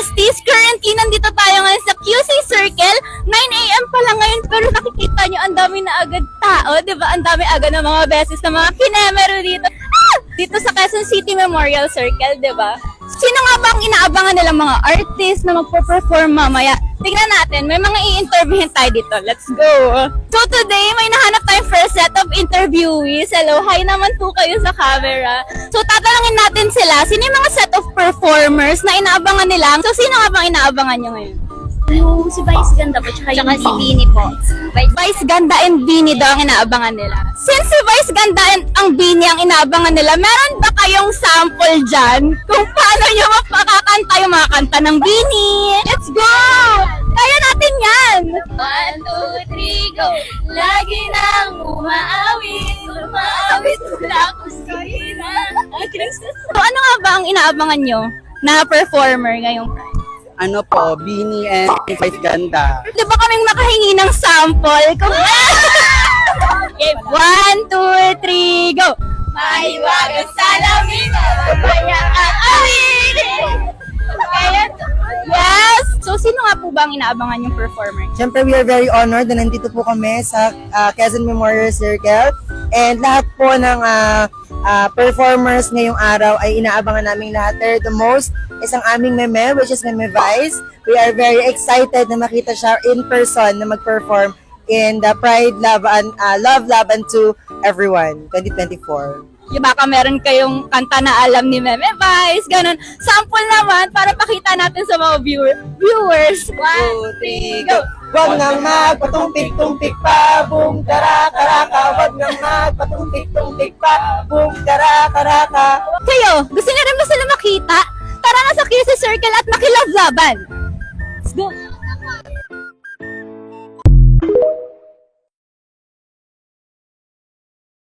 besties, currently nandito tayo ngayon sa QC Circle. 9 AM pa lang ngayon pero nakikita nyo ang dami na agad tao, di ba? Ang dami agad ng mga beses na mga kinemero dito. Dito sa Quezon City Memorial Circle, di ba? Sino nga ba ang inaabangan nilang mga artist na magpo-perform mamaya? Tignan natin, may mga i-interviewin tayo dito. Let's go! So today, may nahanap tayong first set of interviewees. Hello, hi naman po kayo sa camera. So tatanungin natin sila, sino yung mga set of performers na inaabangan nila? So sino nga bang inaabangan nyo ngayon? Yung si Vice Ganda po, tsaka si Bini po. Vice Ganda and Bini daw ang inaabangan nila. Since si Vice Ganda and ang Bini ang inaabangan nila, meron ba kayong sample dyan kung paano nyo mapakakanta yung mga kanta ng Bini? Let's go! Kaya natin yan! 1, 2, 3, go! Lagi nang umaawit, umaawit mula ko sa'yo. So ano nga ba ang inaabangan nyo na performer ngayong Friday? Ano po, Bini and Vice Ganda. Di ba kaming makahingi ng sample? Kung... Okay, 1, 2, 3, go! Maiwagang salamin, mamaya aawit. Yes! So, sino nga po ba ang inaabangan yung performer? Siyempre, we are very honored na nandito po kami sa Quezon Memorial Circle. And lahat po ng performers ngayong araw ay inaabangan namin lahat. Pero the most is ang aming meme, which is Meme Vice. We are very excited na makita siya in person na mag-perform in the Pride Love Laban to Everyone 2024. Yung baka meron kayong kanta na alam ni Meme Vice, ganun. Sample naman para pakita natin sa mga viewers. 1, 3, go! Huwag nang magpatumpik-tumpik pa, boom, karaka-raka. Huwag nang magpatumpik-tumpik pa, boom, karaka-raka. Kayo, gusto niyo rin ba sila makita? Tara na sa QC Circle at makilove-laban. Let's go!